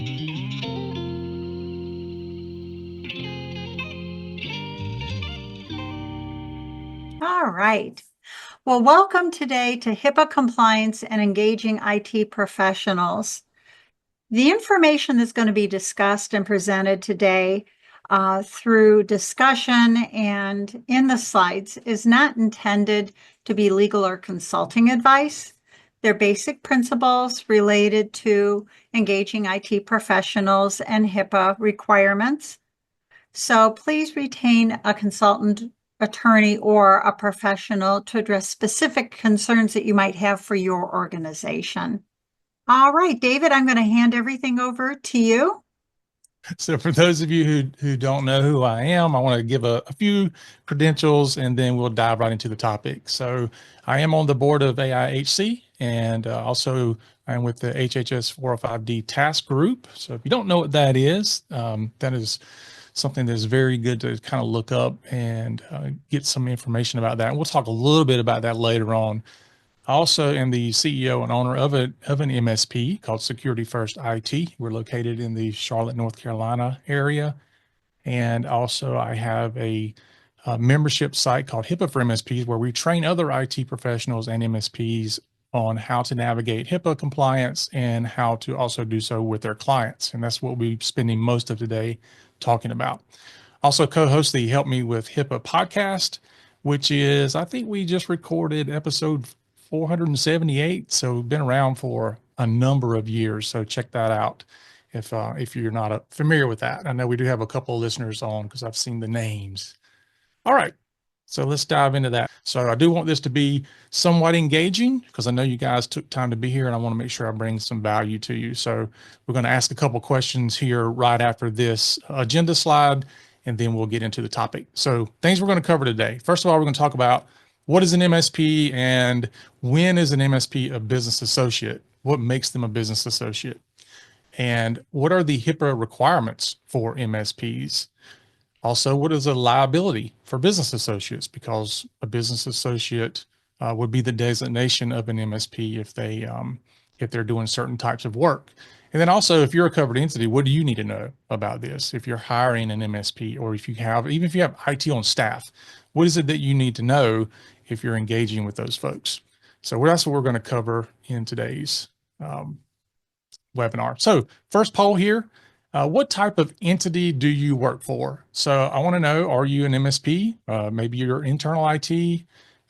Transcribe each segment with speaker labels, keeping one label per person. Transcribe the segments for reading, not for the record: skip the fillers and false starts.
Speaker 1: All right. Well, welcome today to HIPAA compliance and engaging IT professionals. The information that's going to be discussed and presented today through discussion and in the slides is not intended to be legal or consulting advice. They're basic principles related to engaging IT professionals and HIPAA requirements. So please retain a consultant, attorney, or a professional to address specific concerns that you might have for your organization. All right, David, I'm going to hand everything over to you.
Speaker 2: So for those of you who don't know who I am, I want to give a few credentials and then we'll dive right into the topic. So I am on the board of AIHC and also I'm with the HHS 405D task group. So if you don't know what that is something that's very good to kind of look up and get some information about that. And we'll talk a little bit about that later on. I also am the CEO and owner of an MSP called Security First IT. We're located in the Charlotte, North Carolina area. And also I have a membership site called HIPAA for MSPs where we train other IT professionals and MSPs on how to navigate HIPAA compliance and how to also do so with their clients. And that's what we'll be spending most of today talking about. Also co-host the Help Me with HIPAA podcast, which is, I think we just recorded episode 478. So we've been around for a number of years. So check that out if you're not familiar with that. I know we do have a couple of listeners on because I've seen the names. All right. So let's dive into that. So I do want this to be somewhat engaging because I know you guys took time to be here and I want to make sure I bring some value to you. So we're going to ask a couple questions here right after this agenda slide, and then we'll get into the topic. So things we're going to cover today. First of all, we're going to talk about what is an MSP and when is an MSP a business associate? What makes them a business associate? And what are the HIPAA requirements for MSPs? Also, what is a liability for business associates? Because a business associate would be the designation of an MSP if they're doing certain types of work. And then also, if you're a covered entity, what do you need to know about this? If you're hiring an MSP, or even if you have IT on staff, what is it that you need to know if you're engaging with those folks? So that's what we're going to cover in today's webinar. So first poll here. What type of entity do you work for? So I want to know, are you an MSP? Maybe you're internal IT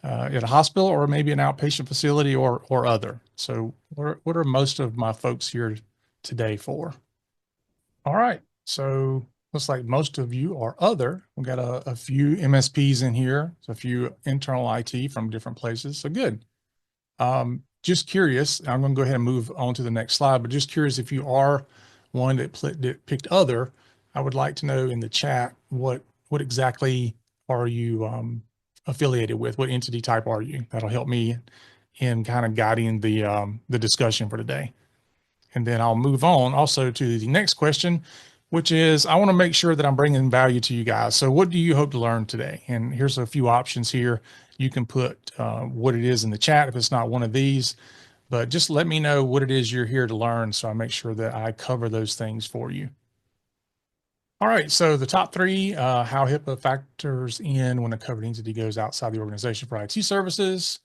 Speaker 2: at a hospital, or maybe an outpatient facility or other. So what are most of my folks here today for? All right. So looks like most of you are other. We've got a few MSPs in here, so a few internal IT from different places. So good. Just curious, I'm going to go ahead and move on to the next slide, but just curious if you are one that picked other, I would like to know in the chat, what exactly are you affiliated with? What entity type are you? That'll help me in kind of guiding the discussion for today. And then I'll move on also to the next question, which is, I want to make sure that I'm bringing value to you guys. So what do you hope to learn today? And here's a few options here. You can put what it is in the chat if it's not one of these, but just let me know what it is you're here to learn so I make sure that I cover those things for you. All right, so the top three, how HIPAA factors in when a covered entity goes outside the organization for IT services.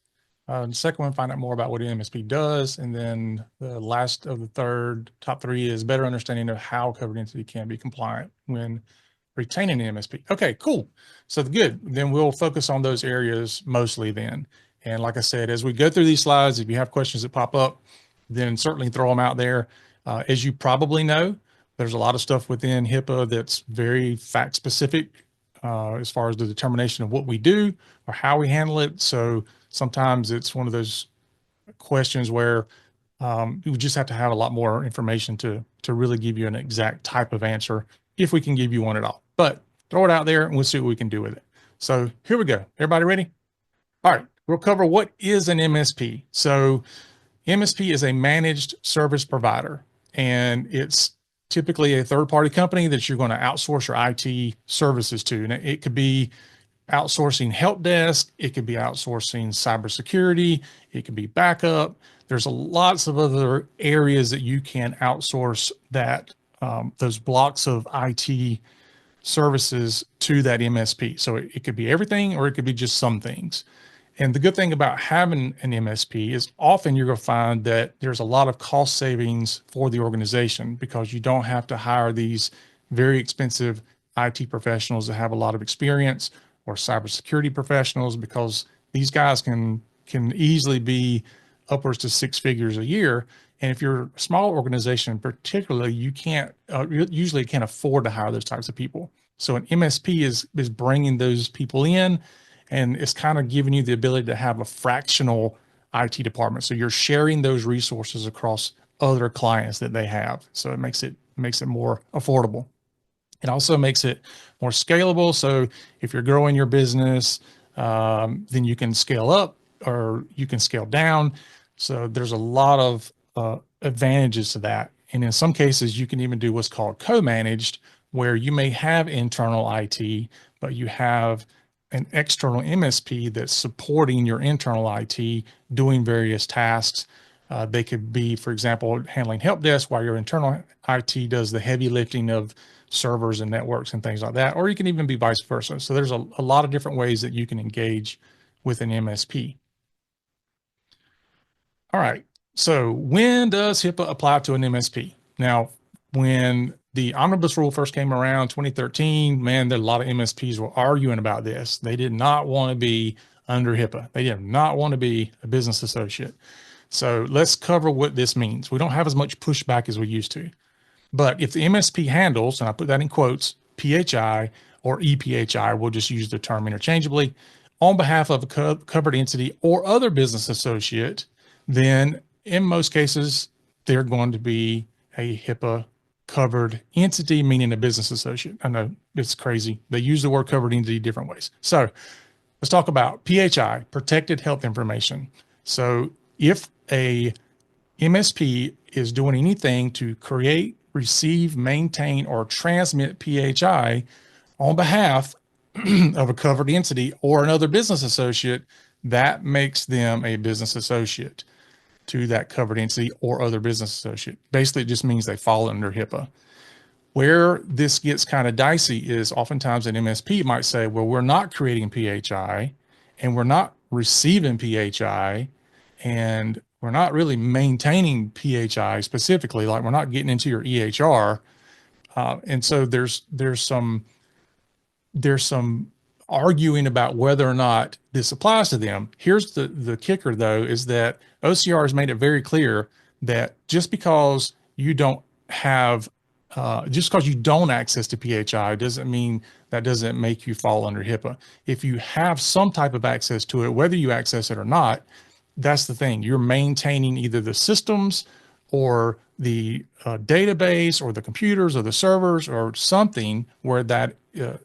Speaker 2: The second one, find out more about what an MSP does. And then the last of the top three is better understanding of how a covered entity can be compliant when retaining an MSP. Okay, cool. So good, then we'll focus on those areas mostly then. And like I said, as we go through these slides, if you have questions that pop up, then certainly throw them out there. As you probably know, there's a lot of stuff within HIPAA that's very fact specific as far as the determination of what we do or how we handle it. So sometimes it's one of those questions where we just have to have a lot more information to really give you an exact type of answer, if we can give you one at all. But throw it out there and we'll see what we can do with it. So here we go. Everybody ready? All right, we'll cover what is an MSP. So MSP is a managed service provider, and it's typically a third-party company that you're going to outsource your IT services to. And it could be outsourcing help desk. It could be outsourcing cybersecurity. It could be backup. There's lots of other areas that you can outsource that those blocks of IT services to that MSP. So it could be everything or it could be just some things. And the good thing about having an MSP is often you're going to find that there's a lot of cost savings for the organization because you don't have to hire these very expensive IT professionals that have a lot of experience or cybersecurity professionals because these guys can easily be upwards to six figures a year. And if you're a small organization, particularly, you can't usually can't afford to hire those types of people. So an MSP is bringing those people in, and it's kind of giving you the ability to have a fractional IT department. So you're sharing those resources across other clients that they have. So it makes it more affordable. It also makes it more scalable. So if you're growing your business, then you can scale up or you can scale down. So there's a lot of advantages to that. And in some cases, you can even do what's called co-managed, where you may have internal IT, but you have an external MSP that's supporting your internal IT, doing various tasks. They could be, for example, handling help desk while your internal IT does the heavy lifting of servers and networks and things like that, or you can even be vice versa. So there's a lot of different ways that you can engage with an MSP. All right. So when does HIPAA apply to an MSP? Now, when the omnibus rule first came around 2013, man, there a lot of MSPs were arguing about this. They did not want to be under HIPAA. They did not want to be a business associate. So let's cover what this means. We don't have as much pushback as we used to. But if the MSP handles, and I put that in quotes, PHI or EPHI, we'll just use the term interchangeably, on behalf of a covered entity or other business associate, then in most cases, they're going to be a HIPAA covered entity, meaning a business associate. I know it's crazy. They use the word covered entity different ways. So let's talk about PHI, protected health information. So if a MSP is doing anything to create, receive, maintain, or transmit PHI on behalf of a covered entity or another business associate, that makes them a business associate to that covered entity or other business associate. Basically, it just means they fall under HIPAA. Where this gets kind of dicey is oftentimes an MSP might say, well, we're not creating PHI and we're not receiving PHI and we're not really maintaining PHI specifically, like we're not getting into your EHR. And so there's some arguing about whether or not this applies to them. Here's the kicker though, is that OCR has made it very clear that just because you don't have just because you don't access to PHI doesn't mean that doesn't make you fall under HIPAA. If you have some type of access to it, whether you access it or not, that's the thing. You're maintaining either the systems or the database or the computers or the servers or something where that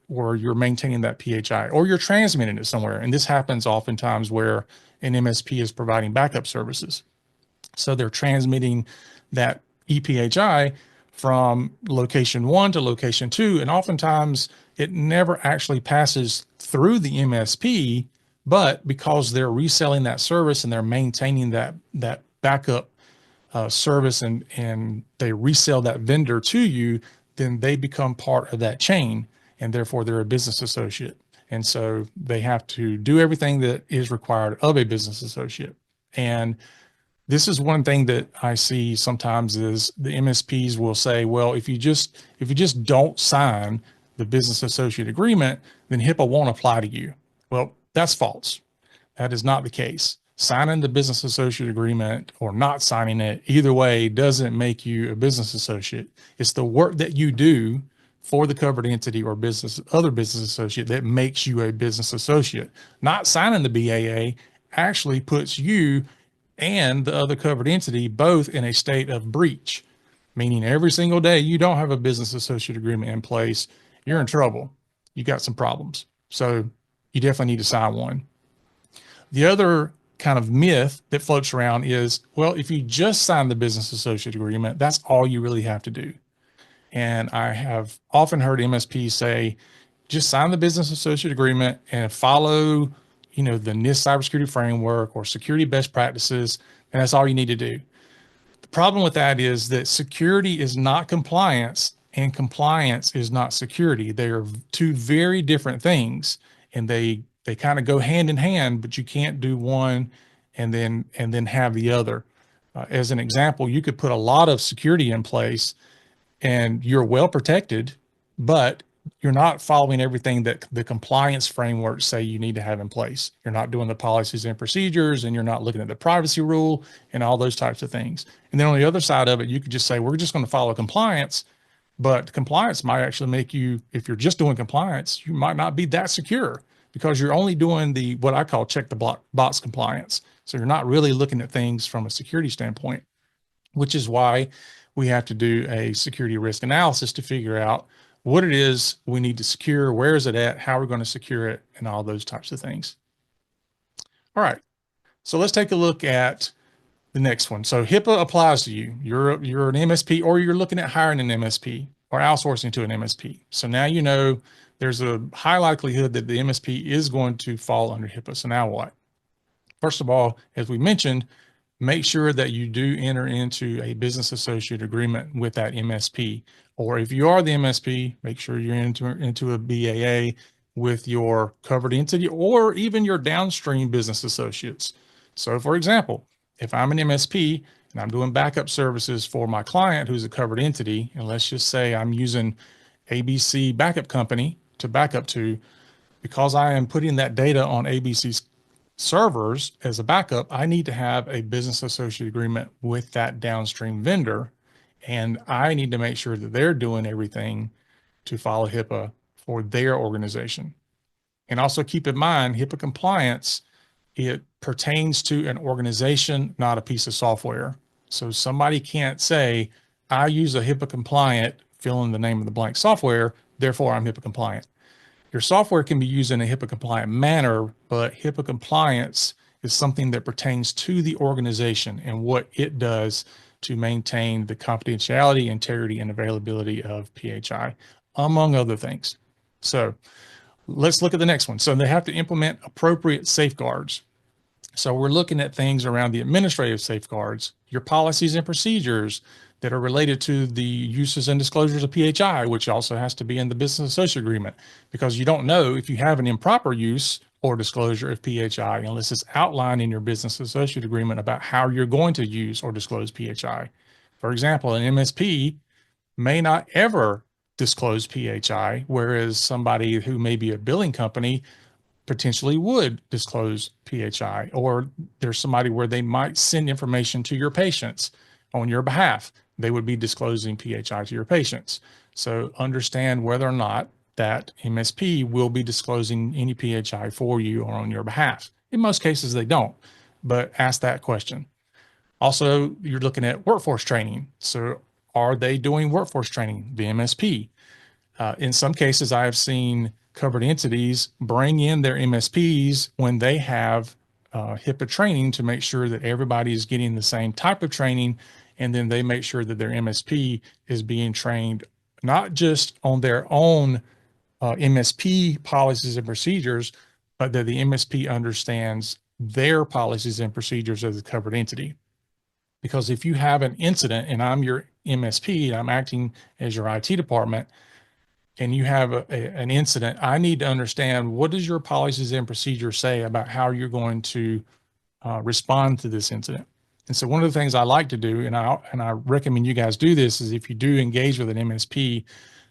Speaker 2: where you're maintaining that PHI or you're transmitting it somewhere. And this happens oftentimes where an MSP is providing backup services. So they're transmitting that EPHI from location one to location two. And oftentimes it never actually passes through the MSP, but because they're reselling that service and they're maintaining that backup service and they resell that vendor to you, then they become part of that chain and therefore they're a business associate. And so they have to do everything that is required of a business associate. And this is one thing that I see sometimes is the MSPs will say, well, if you just don't sign the business associate agreement, then HIPAA won't apply to you. Well, that's false. That is not the case. Signing the business associate agreement or not signing it, either way, doesn't make you a business associate. It's the work that you do for the covered entity or other business associate that makes you a business associate. Not signing the BAA actually puts you and the other covered entity both in a state of breach, meaning every single day you don't have a business associate agreement in place, you're in trouble. You got some problems. So you definitely need to sign one. The other kind of myth that floats around is, well, if you just sign the business associate agreement, that's all you really have to do. And I have often heard MSPs say, just sign the business associate agreement and follow, the NIST cybersecurity framework or security best practices. And that's all you need to do. The problem with that is that security is not compliance and compliance is not security. They are two very different things, and they kind of go hand in hand, but you can't do one and then have the other. As an example, you could put a lot of security in place and you're well protected, but you're not following everything that the compliance frameworks say you need to have in place. You're not doing the policies and procedures, and you're not looking at the privacy rule and all those types of things. And then on the other side of it, you could just say, we're just going to follow compliance, but compliance might actually make you, if you're just doing compliance, you might not be that secure because you're only doing the, what I call check the box compliance. So you're not really looking at things from a security standpoint, which is why we have to do a security risk analysis to figure out what it is we need to secure, where is it at, how we're going to secure it, and all those types of things. All right, so let's take a look at the next one. So HIPAA applies to you. You're an MSP, or you're looking at hiring an MSP or outsourcing to an MSP. So now you know there's a high likelihood that the MSP is going to fall under HIPAA. So now what? First of all, as we mentioned, make sure that you do enter into a business associate agreement with that MSP. Or if you are the MSP, make sure you're into a BAA with your covered entity or even your downstream business associates. So for example, if I'm an MSP and I'm doing backup services for my client who's a covered entity, and let's just say I'm using ABC Backup Company to back up to, because I am putting that data on ABC's servers as a backup, I need to have a business associate agreement with that downstream vendor. And I need to make sure that they're doing everything to follow HIPAA for their organization. And also keep in mind, HIPAA compliance, it pertains to an organization, not a piece of software. So somebody can't say, I use a HIPAA compliant, fill in the name of the blank software, therefore I'm HIPAA compliant. Your software can be used in a HIPAA compliant manner, but HIPAA compliance is something that pertains to the organization and what it does to maintain the confidentiality, integrity, and availability of PHI, among other things. So let's look at the next one. So they have to implement appropriate safeguards. So we're looking at things around the administrative safeguards, your policies and procedures that are related to the uses and disclosures of PHI, which also has to be in the business associate agreement, because you don't know if you have an improper use or disclosure of PHI unless it's outlined in your business associate agreement about how you're going to use or disclose PHI. For example, an MSP may not ever disclose PHI, whereas somebody who may be a billing company potentially would disclose PHI, or there's somebody where they might send information to your patients on your behalf. They would be disclosing PHI to your patients. So understand whether or not that MSP will be disclosing any PHI for you or on your behalf. In most cases, they don't, but ask that question. Also, you're looking at workforce training. So are they doing workforce training, the MSP? In some cases, I have seen covered entities bring in their MSPs when they have HIPAA training to make sure that everybody is getting the same type of training. And then they make sure that their MSP is being trained not just on their own MSP policies and procedures, but that the MSP understands their policies and procedures as a covered entity. Because if you have an incident and I'm your MSP, I'm acting as your IT department, and you have an incident, I need to understand, what does your policies and procedures say about how you're going to respond to this incident. And so one of the things I like to do, and I recommend you guys do this, is if you do engage with an MSP,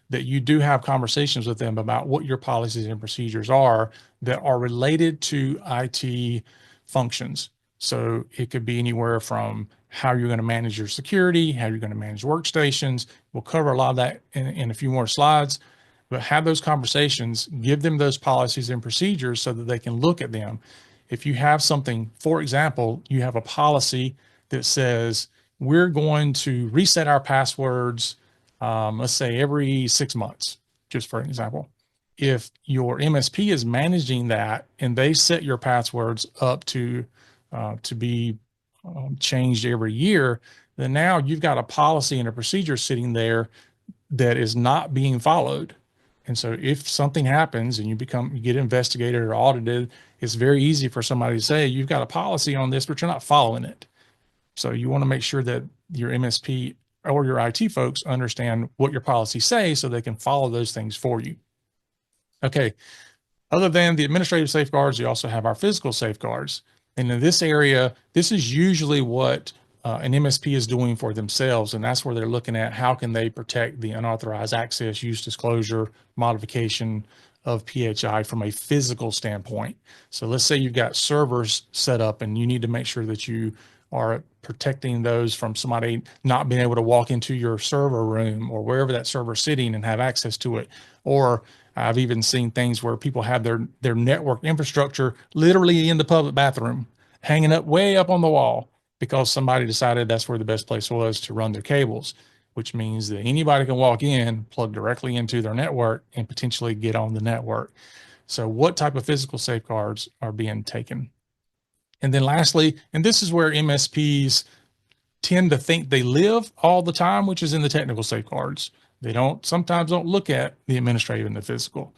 Speaker 2: that you do have conversations with them about what your policies and procedures are that are related to IT functions. So it could be anywhere from how you're going to manage your security, how you're going to manage workstations. We'll cover a lot of that in a few more slides, but have those conversations, give them those policies and procedures so that they can look at them. If you have something, for example, you have a policy that says we're going to reset our passwords, let's say every 6 months, just for an example. If your MSP is managing that and they set your passwords up to be changed every year, then now you've got a policy and a procedure sitting there that is not being followed. And so if something happens and you get investigated or audited, it's very easy for somebody to say, you've got a policy on this, but you're not following it. So you want to make sure that your MSP or your IT folks understand what your policies say so they can follow those things for you. Okay. Other than the administrative safeguards, you also have our physical safeguards. And in this area, this is usually what an MSP is doing for themselves. And that's where they're looking at how can they protect the unauthorized access, use, disclosure, modification of PHI from a physical standpoint. So let's say you've got servers set up and you need to make sure that you are protecting those from somebody not being able to walk into your server room or wherever that server's sitting and have access to it. Or I've even seen things where people have their network infrastructure literally in the public bathroom, hanging up way up on the wall because somebody decided that's where the best place was to run their cables, which means that anybody can walk in, plug directly into their network, and potentially get on the network. So what type of physical safeguards are being taken? And then lastly, and this is where MSPs tend to think they live all the time, which is in the technical safeguards. They sometimes don't look at the administrative and the physical.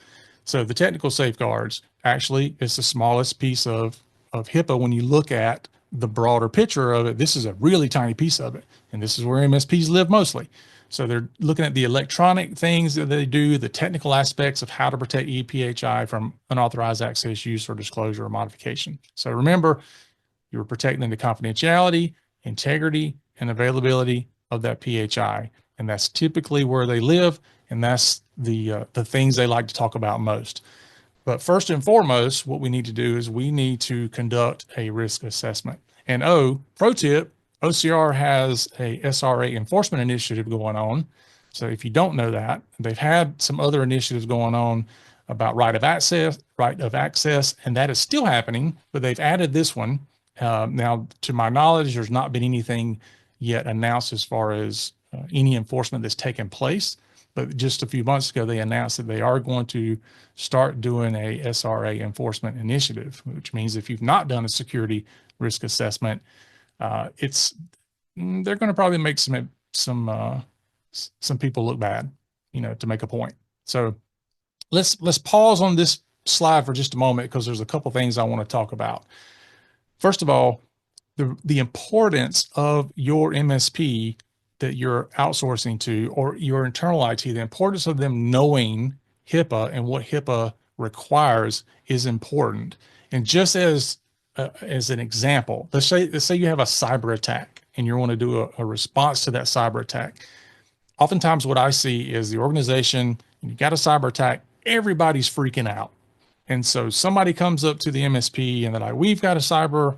Speaker 2: So the technical safeguards actually is the smallest piece of HIPAA when you look at the broader picture of it. This is a really tiny piece of it. And this is where MSPs live mostly. So they're looking at the electronic things that they do, the technical aspects of how to protect ePHI from unauthorized access, use, or disclosure or modification. So remember, you're protecting the confidentiality, integrity, and availability of that PHI. And that's typically where they live. And that's the things they like to talk about most. But first and foremost, what we need to do is we need to conduct a risk assessment. And pro tip, OCR has a SRA enforcement initiative going on. So if you don't know that, they've had some other initiatives going on about right of access, and that is still happening, but they've added this one. Now, to my knowledge, there's not been anything yet announced as far as any enforcement that's taken place. But just a few months ago, they announced that they are going to start doing a SRA enforcement initiative, which means if you've not done a security risk assessment, they're going to probably make some people look bad, to make a point. So let's pause on this slide for just a moment because there's a couple things I want to talk about. First of all, the importance of your MSP that you're outsourcing to or your internal IT, the importance of them knowing HIPAA and what HIPAA requires is important. And just as an example, let's say you have a cyber attack and you want to do a response to that cyber attack. Oftentimes what I see is the organization, you got a cyber attack, everybody's freaking out. And so somebody comes up to the MSP and they're like, we've got a cyber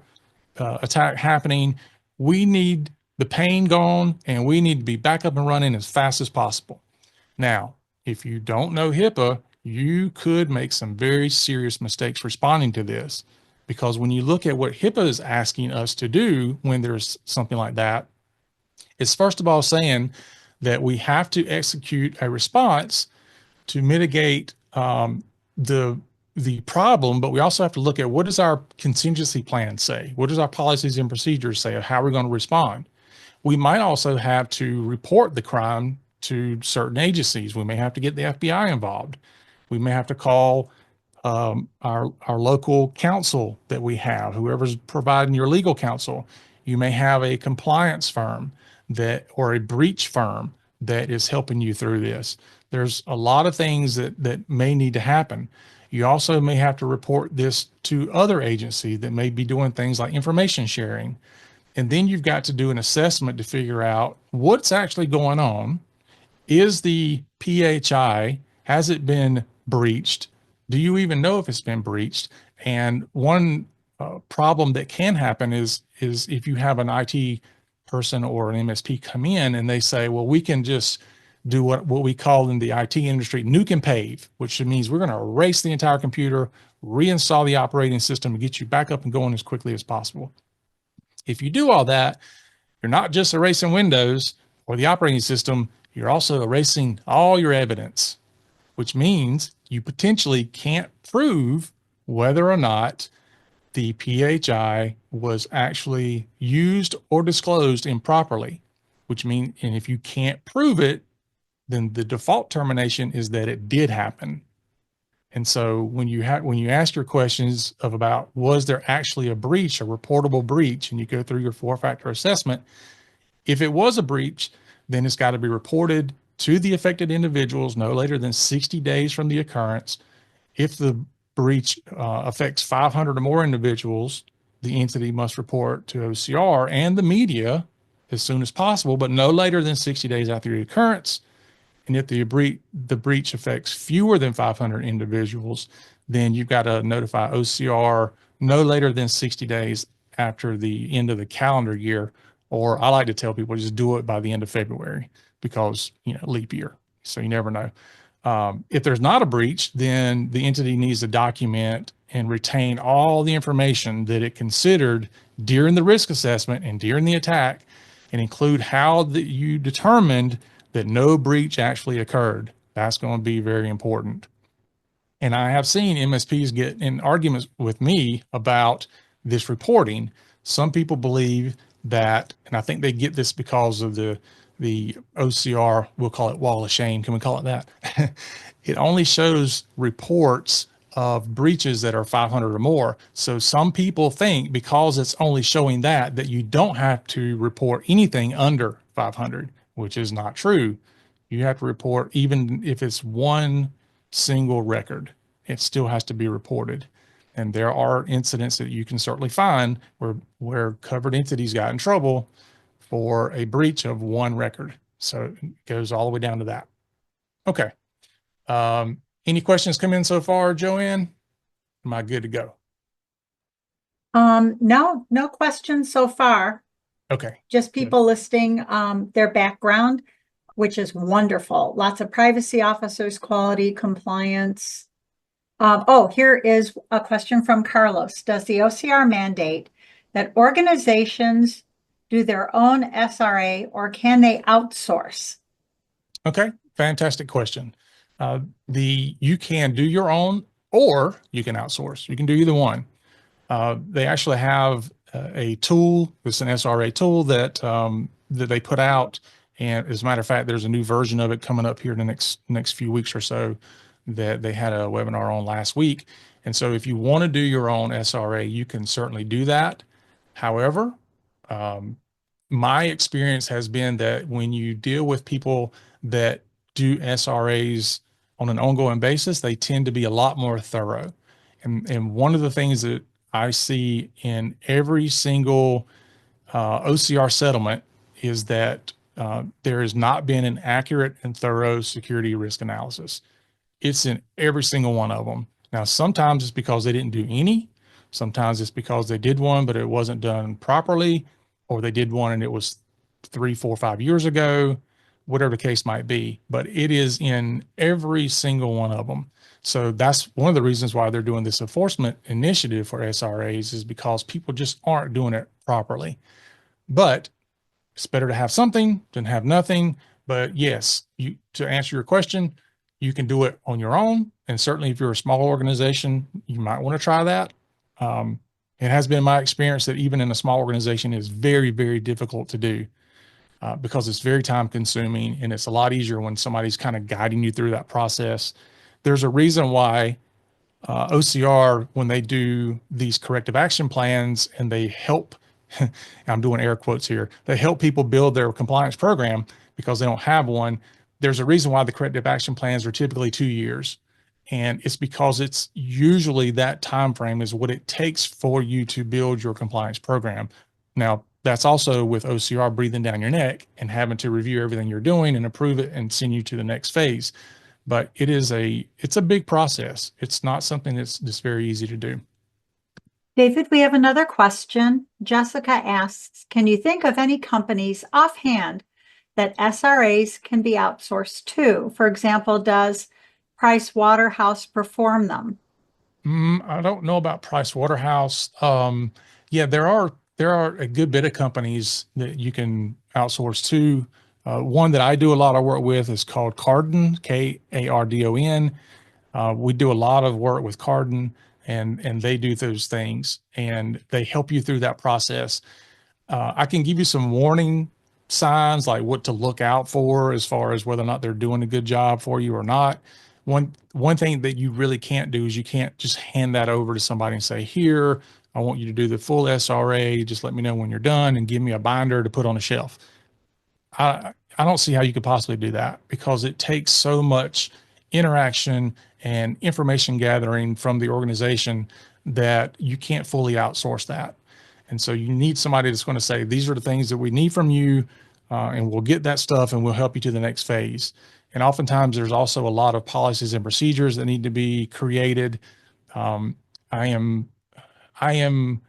Speaker 2: attack happening. We need the pain gone and we need to be back up and running as fast as possible. Now, if you don't know HIPAA, you could make some very serious mistakes responding to this, because when you look at what HIPAA is asking us to do when there's something like that, it's first of all saying that we have to execute a response to mitigate the problem, but we also have to look at what does our contingency plan say? What does our policies and procedures say of how we're going to respond? We might also have to report the crime to certain agencies. We may have to get the FBI involved. We may have to call our local counsel that we have, whoever's providing your legal counsel. You may have a compliance firm or a breach firm that is helping you through this. There's a lot of things that may need to happen. You also may have to report this to other agencies that may be doing things like information sharing. And then you've got to do an assessment to figure out what's actually going on. Is the PHI, has it been breached? Do you even know if it's been breached? And one problem that can happen is if you have an IT person or an MSP come in and they say, well, we can just do what we call in the IT industry nuke and pave, which means we're going to erase the entire computer, reinstall the operating system, and get you back up and going as quickly as possible. If you do all that, you're not just erasing Windows or the operating system, you're also erasing all your evidence, which means you potentially can't prove whether or not the PHI was actually used or disclosed improperly, which means, and if you can't prove it, then the default termination is that it did happen. And so when you ask your questions of about was there actually a breach, a reportable breach, and you go through your 4-factor assessment, if it was a breach, then it's got to be reported to the affected individuals no later than 60 days from the occurrence. If the breach affects 500 or more individuals, the entity must report to OCR and the media as soon as possible, but no later than 60 days after the occurrence. And if the breach affects fewer than 500 individuals, then you've got to notify OCR no later than 60 days after the end of the calendar year. Or I like to tell people just do it by the end of February because, leap year. So you never know. If there's not a breach, then the entity needs to document and retain all the information that it considered during the risk assessment and during the attack, and include how you determined that no breach actually occurred. That's going to be very important. And I have seen MSPs get in arguments with me about this reporting. Some people believe that, and I think they get this because of the OCR, we'll call it wall of shame. Can we call it that? It only shows reports of breaches that are 500 or more. So some people think because it's only showing that you don't have to report anything under 500, which is not true. You have to report even if it's one single record, it still has to be reported. And there are incidents that you can certainly find where covered entities got in trouble for a breach of one record. So it goes all the way down to that. Okay. Any questions come in so far, Joanne? Am I good to go?
Speaker 1: No questions so far.
Speaker 2: Okay.
Speaker 1: Just people listing their background, which is wonderful. Lots of privacy officers, quality, compliance. Here is a question from Carlos. Does the OCR mandate that organizations do their own SRA or can they outsource?
Speaker 2: Okay, fantastic question. You can do your own or you can outsource. You can do either one. They actually have a tool. It's an SRA tool that they put out, and as a matter of fact, there's a new version of it coming up here in the next few weeks or so that they had a webinar on last week. And so, if you want to do your own SRA, you can certainly do that. However, um, my experience has been that when you deal with people that do SRAs on an ongoing basis, they tend to be a lot more thorough. And one of the things that I see in every single OCR settlement is that there has not been an accurate and thorough security risk analysis. It's in every single one of them. Now, sometimes it's because they didn't do any. Sometimes it's because they did one, but it wasn't done properly, or they did one and it was 3, 4, 5 years ago, whatever the case might be. But it is in every single one of them. So that's one of the reasons why they're doing this enforcement initiative for SRAs, is because people just aren't doing it properly. But it's better to have something than have nothing. But yes, to answer your question, you can do it on your own. And certainly if you're a small organization, you might want to try that. It has been my experience that even in a small organization, it's very, very difficult to do because it's very time consuming, and it's a lot easier when somebody's kind of guiding you through that process. There's a reason why OCR, when they do these corrective action plans and they help, I'm doing air quotes here, they help people build their compliance program because they don't have one. There's a reason why the corrective action plans are typically 2 years. And it's because it's usually that time frame is what it takes for you to build your compliance program. Now, that's also with OCR breathing down your neck and having to review everything you're doing and approve it and send you to the next phase. But it's a big process. It's not something that's just very easy to do.
Speaker 1: David, we have another question. Jessica asks, can you think of any companies offhand that SRAs can be outsourced to? For example, does Price Waterhouse perform them?
Speaker 2: I don't know about Price Waterhouse. Yeah, there are a good bit of companies that you can outsource to. One that I do a lot of work with is called Cardon, Kardon. We do a lot of work with Cardon, and they do those things, and they help you through that process. I can give you some warning signs, like what to look out for as far as whether or not they're doing a good job for you or not. One thing that you really can't do is you can't just hand that over to somebody and say, "Here, I want you to do the full SRA. Just let me know when you're done and give me a binder to put on a shelf." I don't see how you could possibly do that because it takes so much interaction and information gathering from the organization that you can't fully outsource that. And so you need somebody that's going to say, these are the things that we need from you, and we'll get that stuff and we'll help you to the next phase. And oftentimes there's also a lot of policies and procedures that need to be created. Um, I am, I am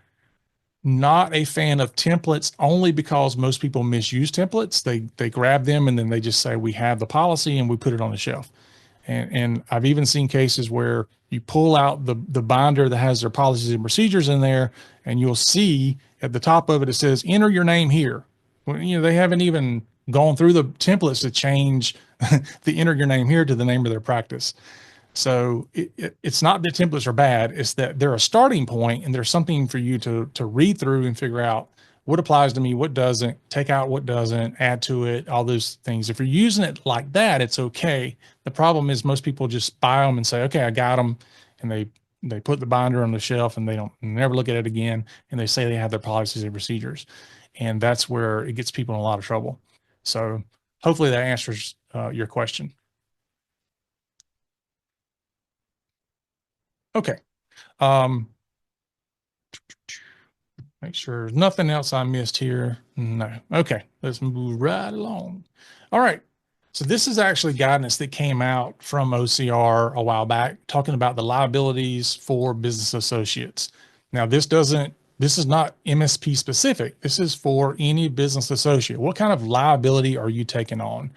Speaker 2: not a fan of templates only because most people misuse templates. They grab them and then they just say we have the policy and we put it on the shelf. And I've even seen cases where you pull out the binder that has their policies and procedures in there, and you'll see at the top of it it says enter your name here. Well, they haven't even gone through the templates to change the enter your name here to the name of their practice. So it's not that templates are bad. It's that they're a starting point and there's something for you to read through and figure out what applies to me, what doesn't, take out what doesn't, add to it, all those things. If you're using it like that, it's okay. The problem is most people just buy them and say, okay, I got them. And they put the binder on the shelf and they don't never look at it again. And they say they have their policies and procedures. And that's where it gets people in a lot of trouble. So hopefully that answers your question. Okay. Um, Make sure there's nothing else I missed here. No. Okay, let's move right along. All right. So this is actually guidance that came out from OCR a while back talking about the liabilities for business associates. Now, this is not MSP specific. This is for any business associate. What kind of liability are you taking on?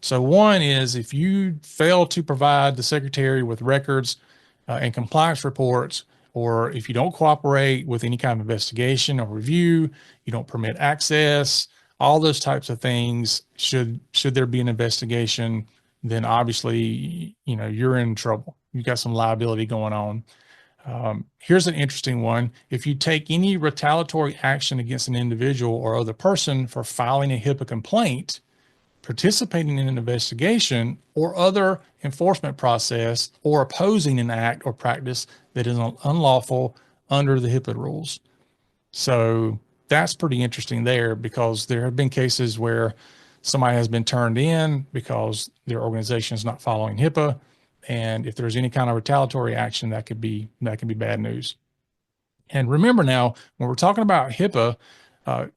Speaker 2: So one is if you fail to provide the secretary with records and compliance reports, or if you don't cooperate with any kind of investigation or review, you don't permit access, all those types of things, should there be an investigation, then obviously, you're in trouble. You've got some liability going on. Here's an interesting one. If you take any retaliatory action against an individual or other person for filing a HIPAA complaint, participating in an investigation or other enforcement process, or opposing an act or practice that is unlawful under the HIPAA rules. So that's pretty interesting there because there have been cases where somebody has been turned in because their organization is not following HIPAA. And if there's any kind of retaliatory action, that could be bad news. And remember now, when we're talking about HIPAA,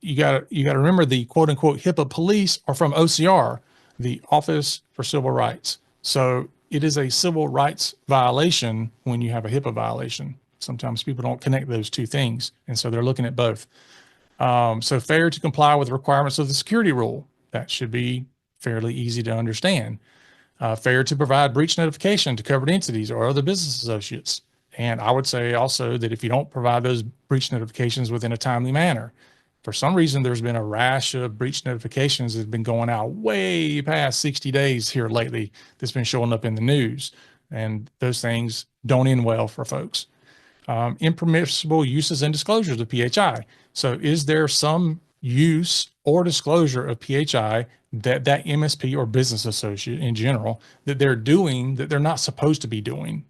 Speaker 2: you got to remember the quote unquote HIPAA police are from OCR, the Office for Civil Rights. So it is a civil rights violation when you have a HIPAA violation. Sometimes people don't connect those two things, and so they're looking at both. So failure to comply with the requirements of the security rule, that should be fairly easy to understand. Failure to provide breach notification to covered entities or other business associates. And I would say also that if you don't provide those breach notifications within a timely manner, for some reason, there's been a rash of breach notifications that have been going out way past 60 days here lately that's been showing up in the news. And those things don't end well for folks. Impermissible uses and disclosures of PHI. So is there some use or disclosure of PHI that MSP or business associate in general that they're doing that they're not supposed to be doing?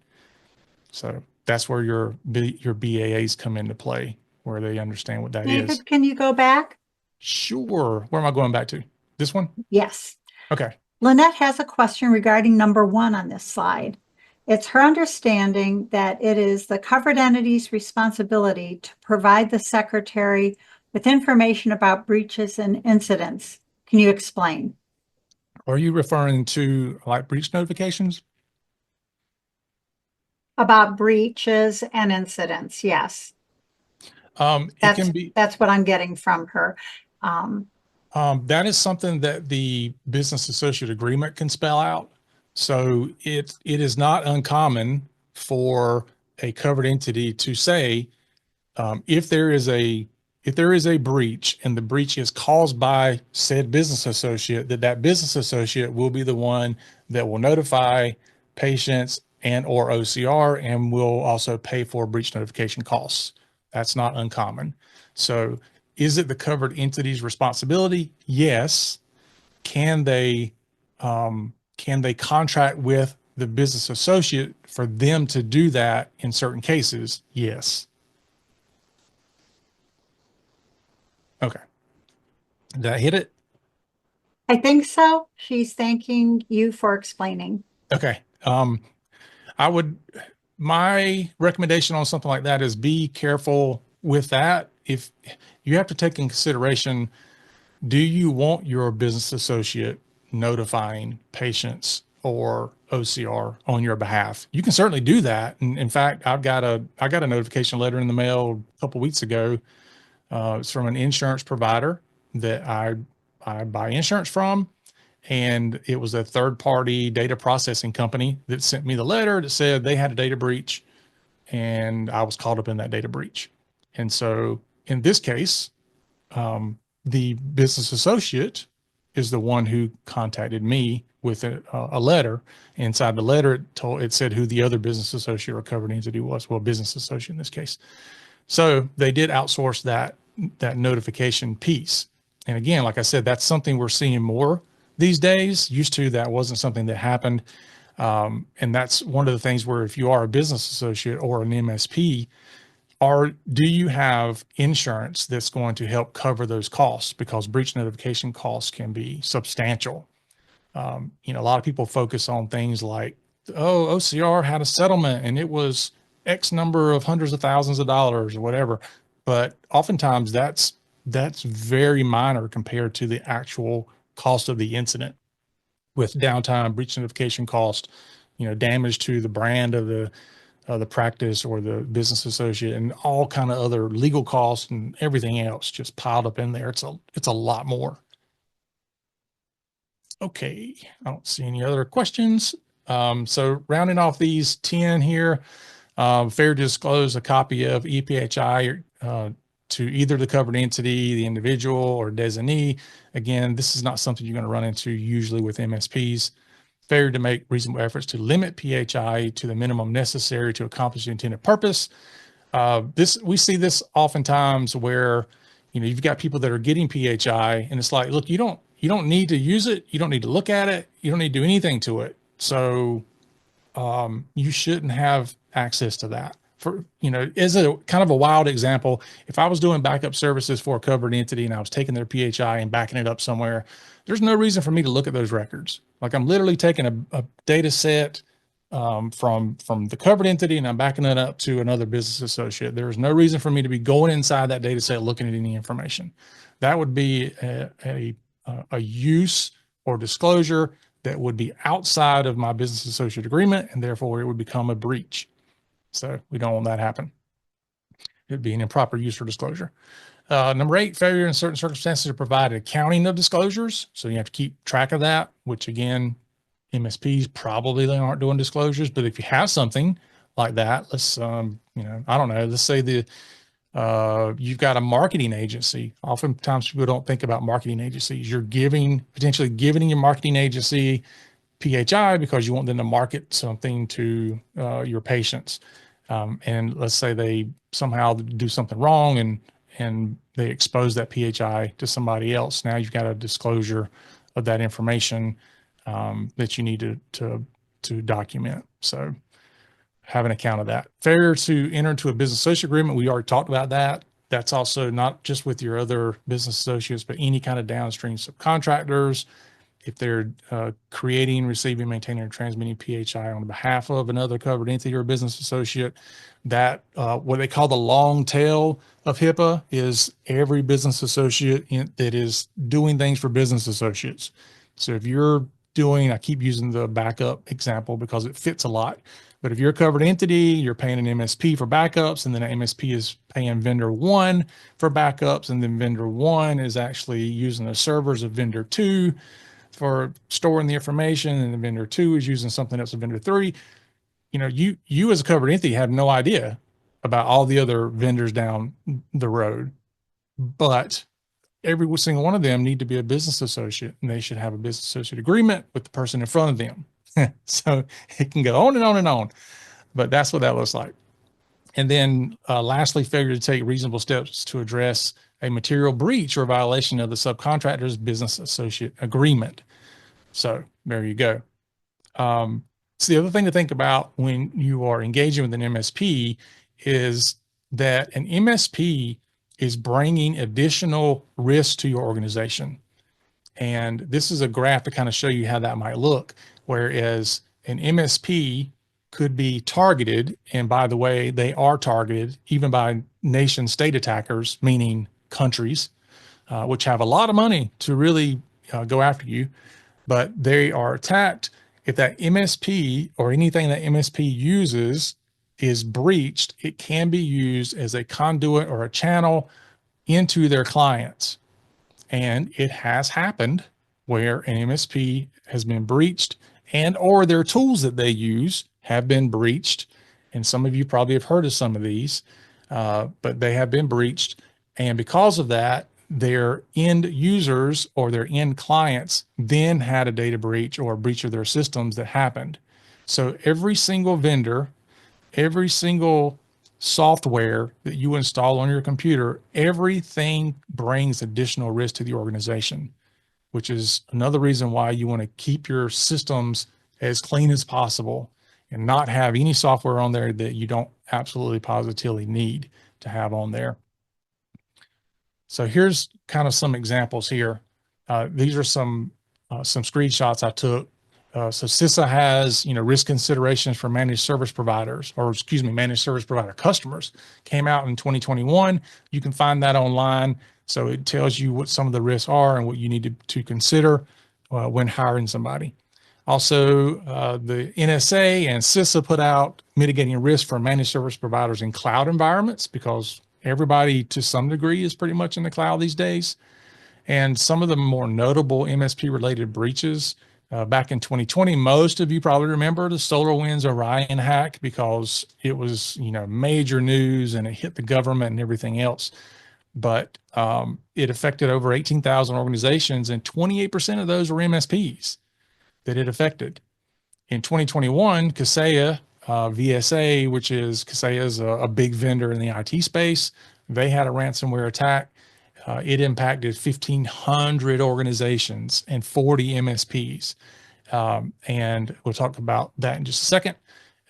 Speaker 2: So that's where your BAAs come into play, where they understand what that is.
Speaker 1: David, can you go back?
Speaker 2: Sure. Where am I going back to? This one?
Speaker 1: Yes.
Speaker 2: Okay.
Speaker 1: Lynette has a question regarding number 1 on this slide. It's her understanding that it is the covered entity's responsibility to provide the secretary with information about breaches and incidents. Can you explain?
Speaker 2: Are you referring to like breach notifications?
Speaker 1: About breaches and incidents, yes.
Speaker 2: It can be.
Speaker 1: That's what I'm getting from her.
Speaker 2: That is something that the business associate agreement can spell out. So it is not uncommon for a covered entity to say, if there is a breach and the breach is caused by said business associate, that business associate will be the one that will notify patients and or OCR and will also pay for breach notification costs. That's not uncommon. So Is it the covered entity's responsibility? Yes. Can they contract with the business associate for them to do that in certain cases? Yes. Okay. Did I hit it?
Speaker 1: I think so. She's thanking you for explaining.
Speaker 2: Okay. I would, my recommendation on something like that is be careful with that. If you have to take in consideration, do you want your business associate notifying patients or OCR on your behalf? You can certainly do that. And in fact, I got a notification letter in the mail a couple weeks ago. It's from an insurance provider that I buy insurance from. And it was a third party data processing company that sent me the letter that said they had a data breach and I was caught up in that data breach. And so in this case, the business associate is the one who contacted me with a letter. Inside the letter, it said who the other business associate or covered entity was. Well, business associate in this case. So they did outsource that notification piece. And again, like I said, that's something we're seeing more these days. Used to, that wasn't something that happened. And that's one of the things where if you are a business associate or an MSP, do you have insurance that's going to help cover those costs? Because breach notification costs can be substantial. A lot of people focus on things like, oh, OCR had a settlement and it was X number of hundreds of thousands of dollars or whatever. But oftentimes that's very minor compared to the actual cost of the incident, with downtime, breach notification cost, damage to the brand of the practice or the business associate, and all kind of other legal costs and everything else just piled up in there. It's a lot more. Okay, I don't see any other questions. So rounding off these 10 here, fair to disclose a copy of EPHI to either the covered entity, the individual, or designee. Again, this is not something you're going to run into usually with MSPs. Failure to make reasonable efforts to limit PHI to the minimum necessary to accomplish the intended purpose. We see this oftentimes where you've got people that are getting PHI, and it's like, look, you don't need to use it, you don't need to look at it, you don't need to do anything to it. So you shouldn't have access to that. As a kind of a wild example, if I was doing backup services for a covered entity and I was taking their PHI and backing it up somewhere, there's no reason for me to look at those records. Like, I'm literally taking a data set from the covered entity and I'm backing it up to another business associate. There's no reason for me to be going inside that data set looking at any information. That would be a use or disclosure that would be outside of my business associate agreement, and therefore it would become a breach. So we don't want that to happen. It'd be an improper use or disclosure. Number 8, failure in certain circumstances to provide accounting of disclosures. So you have to keep track of that, which again, MSPs probably they aren't doing disclosures, but if you have something like that, let's, I don't know, let's say you've got a marketing agency. Oftentimes people don't think about marketing agencies. You're potentially giving your marketing agency PHI because you want them to market something to your patients. And let's say they somehow do something wrong and they expose that PHI to somebody else. Now you've got a disclosure of that information that you need to document. So have an account of that. Failure to enter into a business associate agreement. We already talked about that. That's also not just with your other business associates, but any kind of downstream subcontractors. If they're creating, receiving, maintaining, or transmitting PHI on behalf of another covered entity or business associate, that what they call the long tail of HIPAA is every business associate that is doing things for business associates. So if you're doing, I keep using the backup example because it fits a lot. But if you're a covered entity, you're paying an MSP for backups, and then an MSP is paying vendor 1 for backups, and then vendor 1 is actually using the servers of vendor 2 for storing the information, and the vendor 2 is using something else of vendor 3. You as a covered entity have no idea about all the other vendors down the road, but every single one of them need to be a business associate, and they should have a business associate agreement with the person in front of them. So it can go on and on and on, but that's what that looks like. And then lastly, failure to take reasonable steps to address a material breach or violation of the subcontractor's business associate agreement. So there you go. So the other thing to think about when you are engaging with an MSP is that an MSP is bringing additional risk to your organization. And this is a graph to kind of show you how that might look. Whereas an MSP could be targeted, and by the way, they are targeted even by nation state attackers, meaning countries, which have a lot of money to really go after you, but they are attacked if that MSP or anything that MSP uses is breached. It can be used as a conduit or a channel into their clients. And it has happened where an MSP has been breached and or their tools that they use have been breached. And some of you probably have heard of some of these, but they have been breached. And because of that, their end users or their end clients then had a data breach or a breach of their systems that happened. So every single vendor, every single software that you install on your computer, everything brings additional risk to the organization, which is another reason why you want to keep your systems as clean as possible and not have any software on there that you don't absolutely positively need to have on there. So here's kind of some examples here. These are some screenshots I took. So CISA has, risk considerations for managed service providers, or excuse me, managed service provider customers. Came out in 2021. You can find that online. So it tells you what some of the risks are and what you need to consider when hiring somebody. Also, the NSA and CISA put out mitigating risk for managed service providers in cloud environments, because everybody to some degree is pretty much in the cloud these days. And some of the more notable MSP related breaches back in 2020, most of you probably remember the SolarWinds Orion hack, because it was, major news and it hit the government and everything else. But it affected over 18,000 organizations, and 28% of those were MSPs that it affected. In 2021, Kaseya, VSA, which is Kaseya is a big vendor in the IT space, they had a ransomware attack. It impacted 1,500 organizations and 40 MSPs. And we'll talk about that in just a second.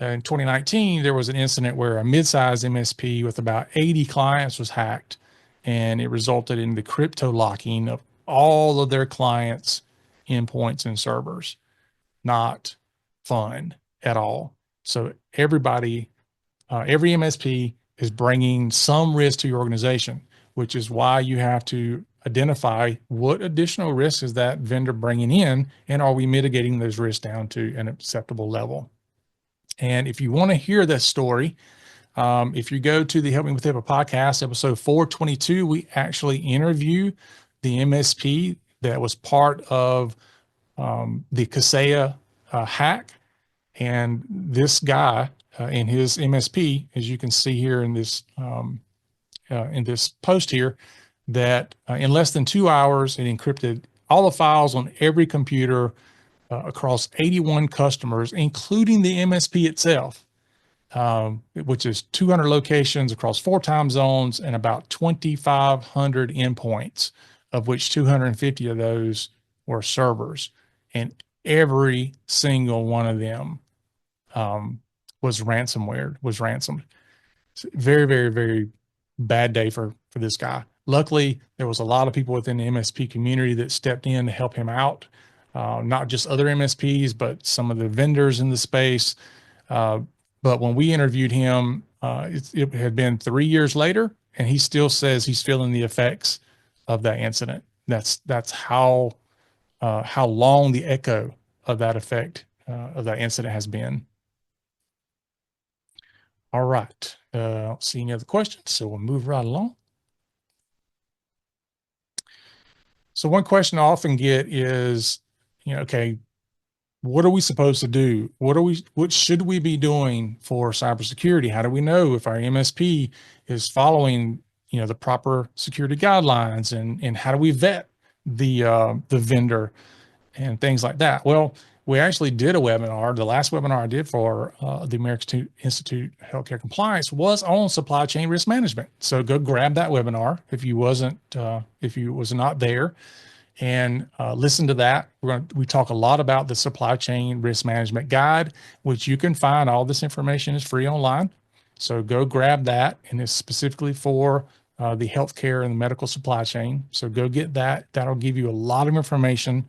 Speaker 2: In 2019, there was an incident where a mid-sized MSP with about 80 clients was hacked, and it resulted in the crypto locking of all of their clients' endpoints and servers. Not fun at all. So everybody, every MSP is bringing some risk to your organization, which is why you have to identify what additional risk is that vendor bringing in, and are we mitigating those risks down to an acceptable level. And if you want to hear this story, if you go to the Help Me with HIPAA podcast, episode 422, we actually interview the MSP that was part of the Kaseya hack. And this guy in his MSP, as you can see here in this post here, that in less than 2 hours, it encrypted all the files on every computer across 81 customers, including the MSP itself, which is 200 locations across 4 time zones and about 2,500 endpoints, of which 250 of those were servers. And every single one of them was ransomed. Very, very, very bad day for this guy. Luckily, there was a lot of people within the MSP community that stepped in to help him out. Not just other MSPs, but some of the vendors in the space. But when we interviewed him, it had been 3 years later, and he still says he's feeling the effects of that incident. That's how long the echo of that effect of that incident has been. All right. I don't see any other questions, so we'll move right along. So one question I often get is, okay, what are we supposed to do? What should we be doing for cybersecurity? How do we know if our MSP is following, the proper security guidelines, and how do we vet the vendor and things like that? Well, we actually did a webinar. The last webinar I did for the American Institute of Healthcare Compliance was on supply chain risk management. So go grab that webinar if you was not there, and listen to that. We talk a lot about the supply chain risk management guide, which you can find. All this information is free online. So go grab that, and it's specifically for the healthcare and the medical supply chain. So go get that. That'll give you a lot of information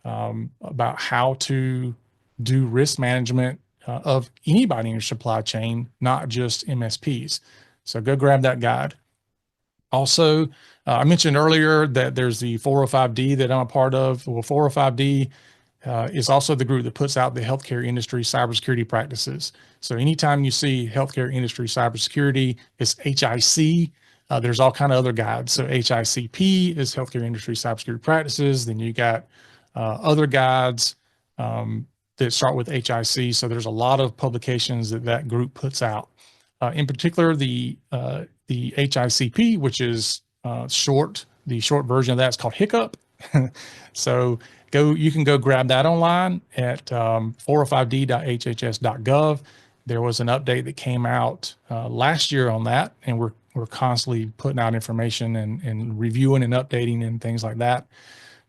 Speaker 2: about how to do risk management of anybody in your supply chain, not just MSPs. So go grab that guide. Also, I mentioned earlier that there's the 405D that I'm a part of. Well, 405D is also the group that puts out the healthcare industry cybersecurity practices. So anytime you see healthcare industry cybersecurity, it's HIC. There's all kind of other guides. So HICP is healthcare industry cybersecurity practices. Then you got other guides that start with HIC. So there's a lot of publications that group puts out. In particular, the HICP, which is short. The short version of that is called HICCUP. So you can go grab that online at 405d.hhs.gov. There was an update that came out last year on that, and we're constantly putting out information and reviewing and updating and things like that.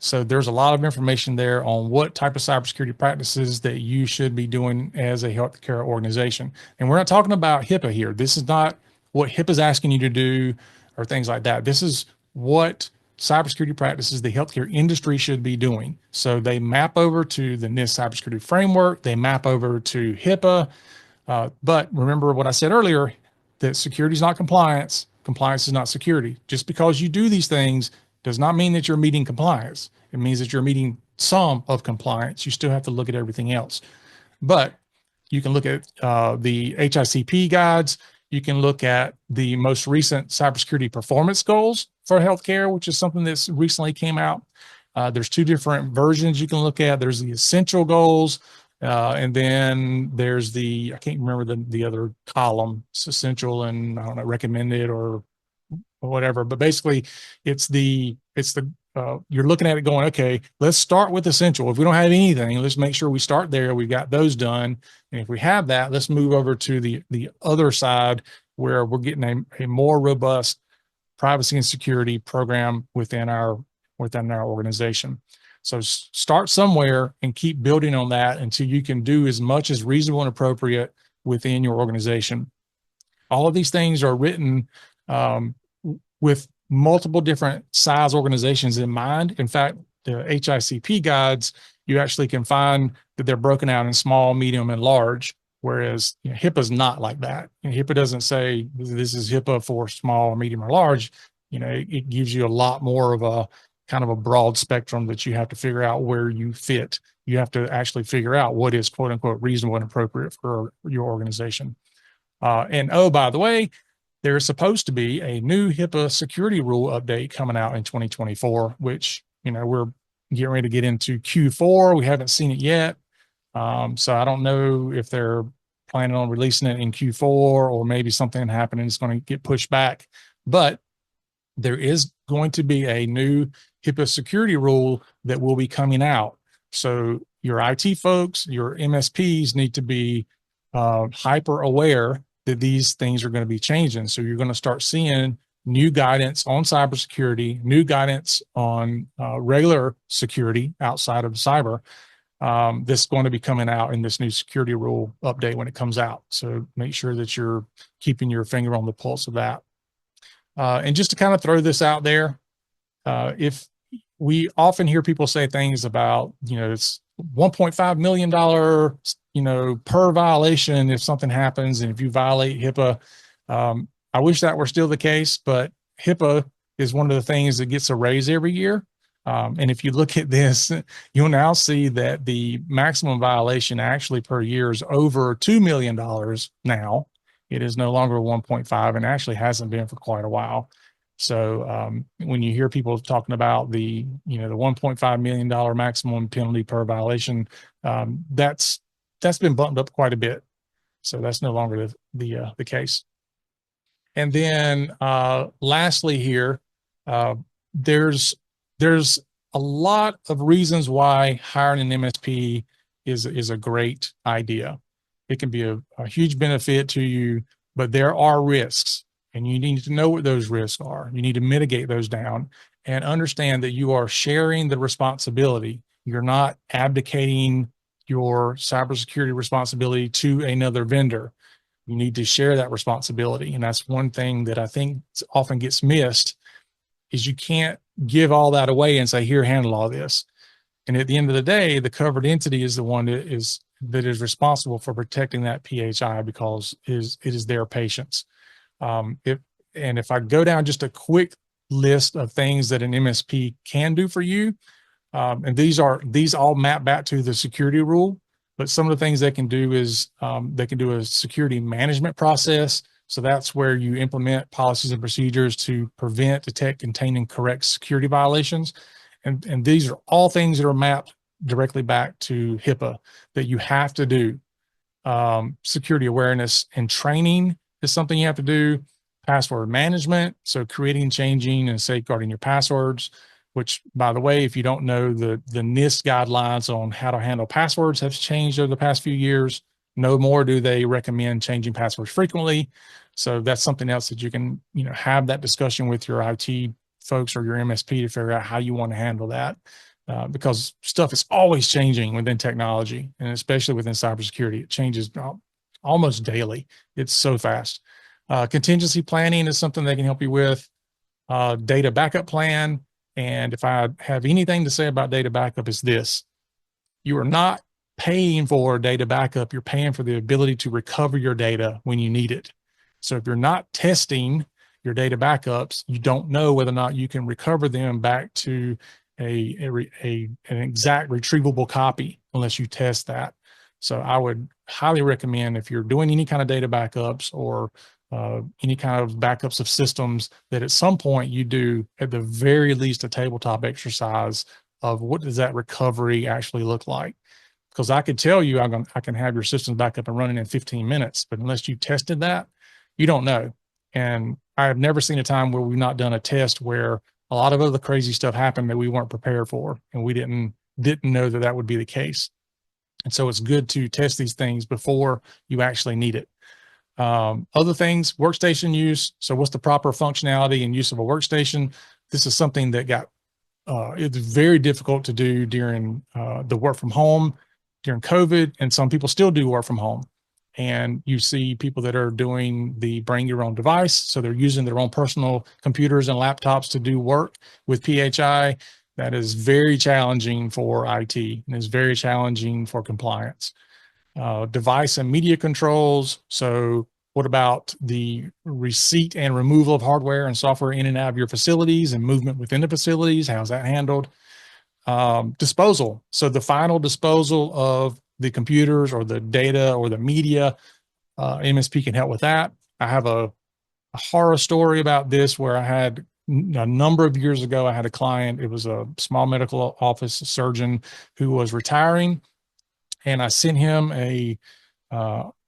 Speaker 2: So there's a lot of information there on what type of cybersecurity practices that you should be doing as a healthcare organization. And we're not talking about HIPAA here. This is not what HIPAA is asking you to do or things like that. This is what cybersecurity practices the healthcare industry should be doing. So they map over to the NIST cybersecurity framework. They map over to HIPAA. But remember what I said earlier, that security is not compliance. Compliance is not security. Just because you do these things does not mean that you're meeting compliance. It means that you're meeting some of compliance. You still have to look at everything else. But you can look at the HICP guides. You can look at the most recent cybersecurity performance goals for healthcare, which is something that's recently came out. There's two different versions you can look at. There's the essential goals, and then there's I can't remember the other column. It's essential and I don't know, recommended or whatever. But basically, it's the you're looking at it going, okay, let's start with essential. If we don't have anything, let's make sure we start there. We've got those done. And if we have that, let's move over to the other side where we're getting a more robust privacy and security program within our organization. So start somewhere and keep building on that until you can do as much as reasonable and appropriate within your organization. All of these things are written with multiple different size organizations in mind. In fact, the HICP guides, you actually can find that they're broken out in small, medium, and large, whereas HIPAA is not like that. HIPAA doesn't say this is HIPAA for small, medium, or large. It gives you a lot more of a kind of a broad spectrum that you have to figure out where you fit. You have to actually figure out what is quote unquote reasonable and appropriate for your organization. And oh, by the way, there's supposed to be a new HIPAA security rule update coming out in 2024, which, we're getting ready to get into Q4. We haven't seen it yet. So I don't know if they're planning on releasing it in Q4 or maybe something happened and it's going to get pushed back. But there is going to be a new HIPAA security rule that will be coming out. So your IT folks, your MSPs need to be hyper aware that these things are going to be changing. So you're going to start seeing new guidance on cybersecurity, new guidance on regular security outside of cyber. That's going to be coming out in this new security rule update when it comes out. So make sure that you're keeping your finger on the pulse of that. And just to kind of throw this out there, if we often hear people say things about, it's $1.5 million, per violation if something happens and if you violate HIPAA. I wish that were still the case, but HIPAA is one of the things that gets a raise every year. And if you look at this, you'll now see that the maximum violation actually per year is over $2 million now. It is no longer 1.5 and actually hasn't been for quite a while. So when you hear people talking about the $1.5 million maximum penalty per violation, that's been bumped up quite a bit. So that's no longer the case. And then lastly here, there's a lot of reasons why hiring an MSP is a great idea. It can be a huge benefit to you, but there are risks, and you need to know what those risks are. You need to mitigate those down and understand that you are sharing the responsibility. You're not abdicating your cybersecurity responsibility to another vendor. You need to share that responsibility. And that's one thing that I think often gets missed is you can't give all that away and say, here, handle all this. And at the end of the day, the covered entity is the one that is responsible for protecting that PHI because it is their patients. If I go down just a quick list of things that an MSP can do for you, and these all map back to the security rule, but some of the things they can do is they can do a security management process. So that's where you implement policies and procedures to prevent, detect, contain, and correct security violations. And these are all things that are mapped directly back to HIPAA that you have to do. Security awareness and training is something you have to do. Password management, so creating, changing, and safeguarding your passwords, which, by the way, if you don't know, the NIST guidelines on how to handle passwords have changed over the past few years. No more do they recommend changing passwords frequently. So that's something else that you can, have that discussion with your IT folks or your MSP to figure out how you want to handle that. Because stuff is always changing within technology, and especially within cybersecurity. It changes almost daily. It's so fast. Contingency planning is something they can help you with. Data backup plan. And if I have anything to say about data backup, is this: you are not paying for data backup. You're paying for the ability to recover your data when you need it. So if you're not testing your data backups, you don't know whether or not you can recover them back to an exact retrievable copy unless you test that. So I would highly recommend, if you're doing any kind of data backups or any kind of backups of systems, that at some point you do, at the very least, a tabletop exercise of what does that recovery actually look like. Because I could tell you I can have your systems back up and running in 15 minutes, but unless you tested that, you don't know. And I have never seen a time where we've not done a test where a lot of other crazy stuff happened that we weren't prepared for, and we didn't know that would be the case. And so it's good to test these things before you actually need it. Other things, workstation use. So what's the proper functionality and use of a workstation? This is something that it's very difficult to do during the work from home, during COVID, and some people still do work from home. And you see people that are doing the bring your own device. So they're using their own personal computers and laptops to do work with PHI. That is very challenging for IT and is very challenging for compliance. Device and media controls. So what about the receipt and removal of hardware and software in and out of your facilities and movement within the facilities? How's that handled? Disposal. So the final disposal of the computers or the data or the media, MSP can help with that. I have a horror story about this where I had a number of years ago, I had a client. It was a small medical office surgeon who was retiring, and I sent him an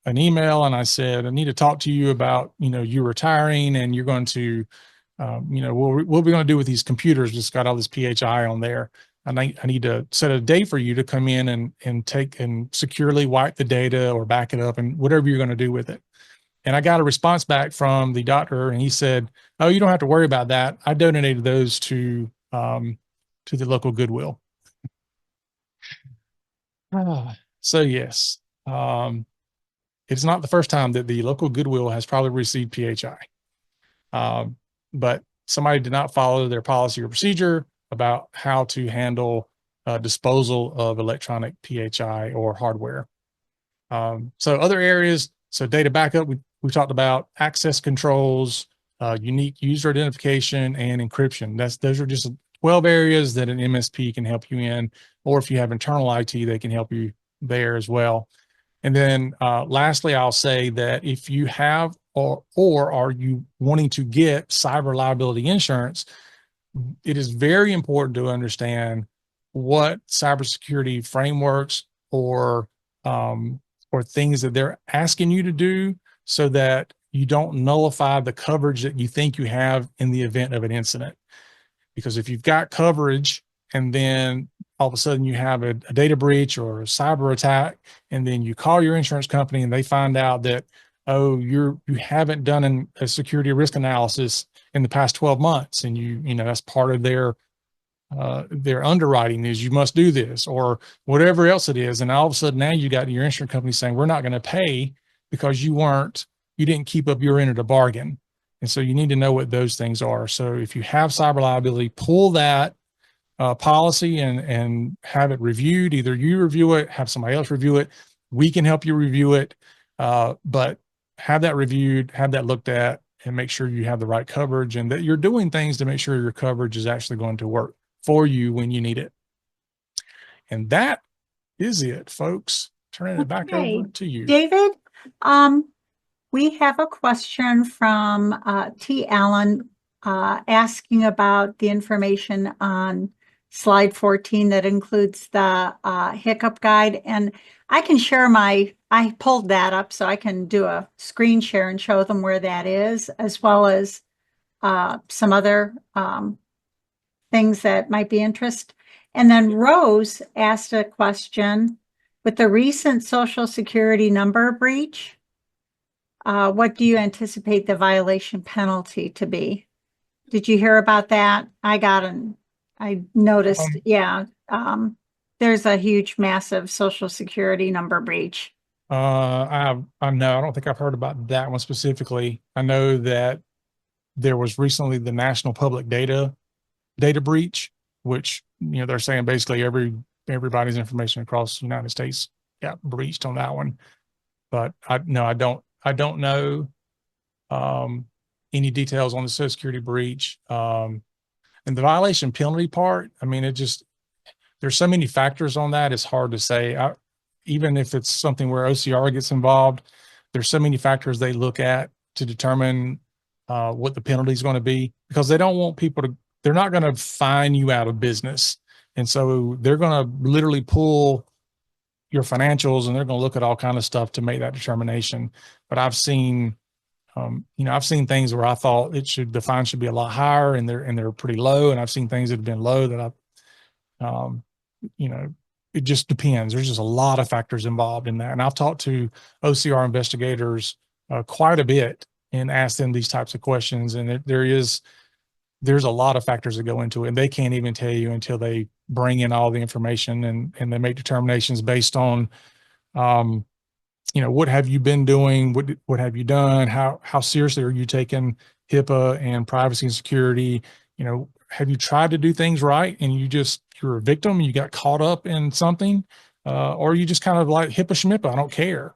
Speaker 2: email, and I said, I need to talk to you about, you retiring, and you're going to, what we're going to do with these computers. Just got all this PHI on there. And I need to set a date for you to come in and take and securely wipe the data or back it up and whatever you're going to do with it. And I got a response back from the doctor, and he said, "Oh, you don't have to worry about that. I donated those to the local Goodwill." So yes, it's not the first time that the local Goodwill has probably received PHI, but somebody did not follow their policy or procedure about how to handle disposal of electronic PHI or hardware. So other areas, so data backup, we talked about access controls, unique user identification, and encryption. Those are just 12 areas that an MSP can help you in, or if you have internal IT, they can help you there as well. And then lastly, I'll say that if you have or are you wanting to get cyber liability insurance, it is very important to understand what cybersecurity frameworks or things that they're asking you to do so that you don't nullify the coverage that you think you have in the event of an incident. Because if you've got coverage and then all of a sudden you have a data breach or a cyber attack, and then you call your insurance company and they find out that, oh, you haven't done a security risk analysis in the past 12 months, and that's part of their underwriting is you must do this or whatever else it is. And all of a sudden now you got your insurance company saying, we're not going to pay because you didn't keep up your end of the bargain. And so you need to know what those things are. So if you have cyber liability, pull that policy and have it reviewed. Either you review it, have somebody else review it. We can help you review it, but have that reviewed, have that looked at, and make sure you have the right coverage and that you're doing things to make sure your coverage is actually going to work for you when you need it. And that is it, folks. Turning it back
Speaker 1: Okay.
Speaker 2: over to you.
Speaker 1: David, we have a question from T. Allen asking about the information on slide 14 that includes the HICCUP guide. And I can share I pulled that up so I can do a screen share and show them where that is, as well as some other things that might be interest. And then Rose asked a question with the recent Social Security number breach. What do you anticipate the violation penalty to be? Did you hear about that? I noticed, yeah. There's a huge, massive Social Security number breach.
Speaker 2: I don't think I've heard about that one specifically. I know that there was recently the National Public Data breach, which they're saying basically everybody's information across the United States got breached on that one. But I don't know any details on the Social Security breach. And the violation penalty part, I mean, there's so many factors on that. It's hard to say. Even if it's something where OCR gets involved, there's so many factors they look at to determine what the penalty is going to be, because they don't want they're not going to fine you out of business. And so they're going to literally pull your financials and they're going to look at all kind of stuff to make that determination. But I've seen things where I thought the fine should be a lot higher and they're pretty low. And I've seen things that have been low that it just depends. There's just a lot of factors involved in that. And I've talked to OCR investigators quite a bit and asked them these types of questions. And there's a lot of factors that go into it, and they can't even tell you until they bring in all the information and they make determinations based on, what have you been doing? What have you done? How seriously are you taking HIPAA and privacy and security? Have you tried to do things right and you're a victim, you got caught up in something, or you just kind of like HIPAA schmippa, I don't care.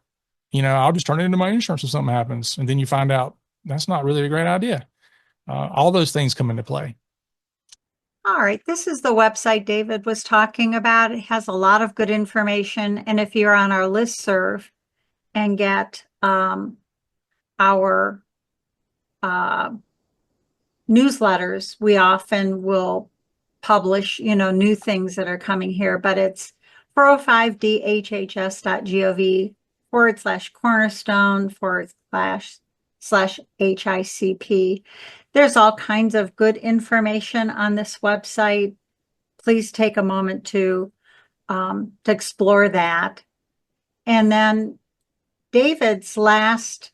Speaker 2: I'll just turn it into my insurance if something happens. And then you find out that's not really a great idea. All those things come into play.
Speaker 1: All right, this is the website David was talking about. It has a lot of good information. And if you're on our listserv and get our newsletters, we often will publish, new things that are coming here, but it's 405dhhs.gov/cornerstone/HICP. There's all kinds of good information on this website. Please take a moment to explore that. And then David's last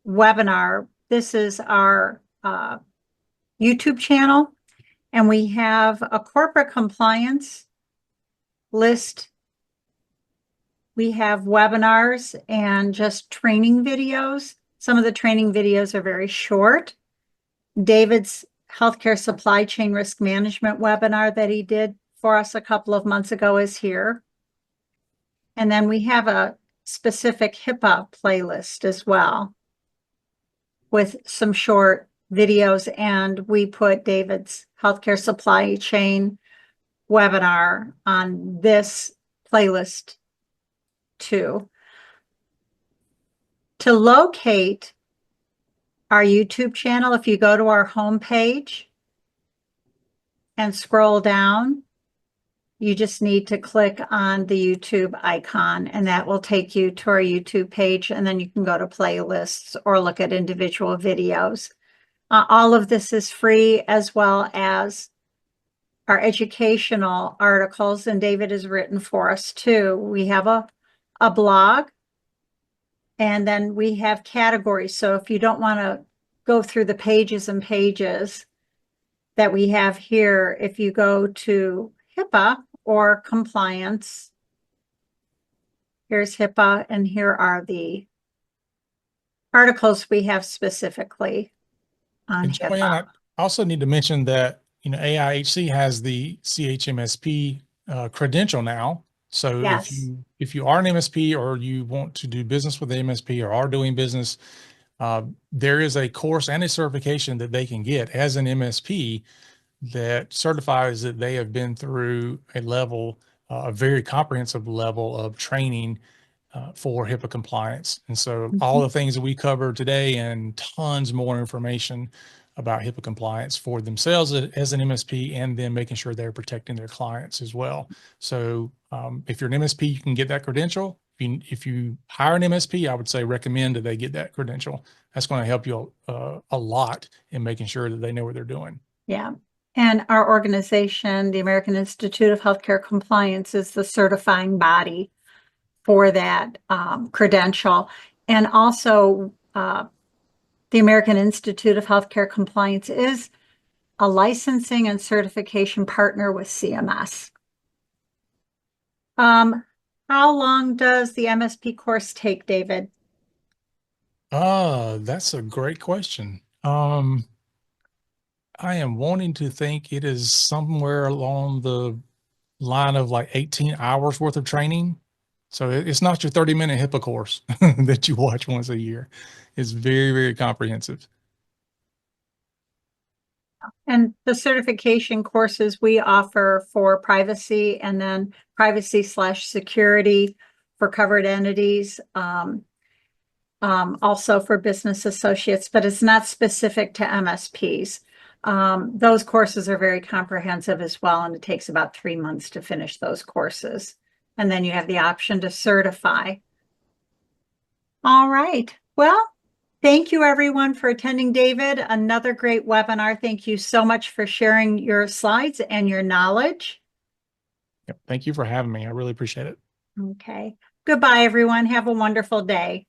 Speaker 1: webinar, this is our YouTube channel, and we have a corporate compliance list. We have webinars and just training videos. Some of the training videos are very short. David's healthcare supply chain risk management webinar that he did for us a couple of months ago is here. And then we have a specific HIPAA playlist as well with some short videos, and we put David's healthcare supply chain webinar on this playlist too. To locate our YouTube channel, if you go to our homepage and scroll down, you just need to click on the YouTube icon, and that will take you to our YouTube page, and then you can go to playlists or look at individual videos. All of this is free, as well as our educational articles, and David has written for us too. We have a blog, and then we have categories. So if you don't want to go through the pages and pages that we have here, if you go to HIPAA or compliance, here's HIPAA, and here are the articles we have specifically on
Speaker 2: And Joanne,
Speaker 1: HIPAA.
Speaker 2: I also need to mention that, AIHC has the CHMSP credential now. So
Speaker 1: Yes.
Speaker 2: if you are an MSP or you want to do business with the MSP or are doing business, there is a course and a certification that they can get as an MSP that certifies that they have been through a very comprehensive level of training for HIPAA compliance. And so all the things that we covered today and tons more information about HIPAA compliance for themselves as an MSP, and then making sure they're protecting their clients as well. So if you're an MSP, you can get that credential. If you hire an MSP, I would say recommend that they get that credential. That's going to help you a lot in making sure that they know what they're doing.
Speaker 1: Yeah. And our organization, the American Institute of Healthcare Compliance, is the certifying body for that credential. And also, the American Institute of Healthcare Compliance is a licensing and certification partner with CMS. How long does the MSP course take, David?
Speaker 2: That's a great question. I am wanting to think it is somewhere along the line of like 18 hours worth of training. So it's not your 30-minute HIPAA course that you watch once a year. It's very, very comprehensive.
Speaker 1: And the certification courses we offer for privacy and then privacy/security for covered entities, also for business associates, but it's not specific to MSPs. Those courses are very comprehensive as well, and it takes about 3 months to finish those courses. And then you have the option to certify. All right. Well, thank you everyone for attending, David. Another great webinar. Thank you so much for sharing your slides and your knowledge.
Speaker 2: Yep. Thank you for having me. I really appreciate it.
Speaker 1: Okay. Goodbye, everyone. Have a wonderful day.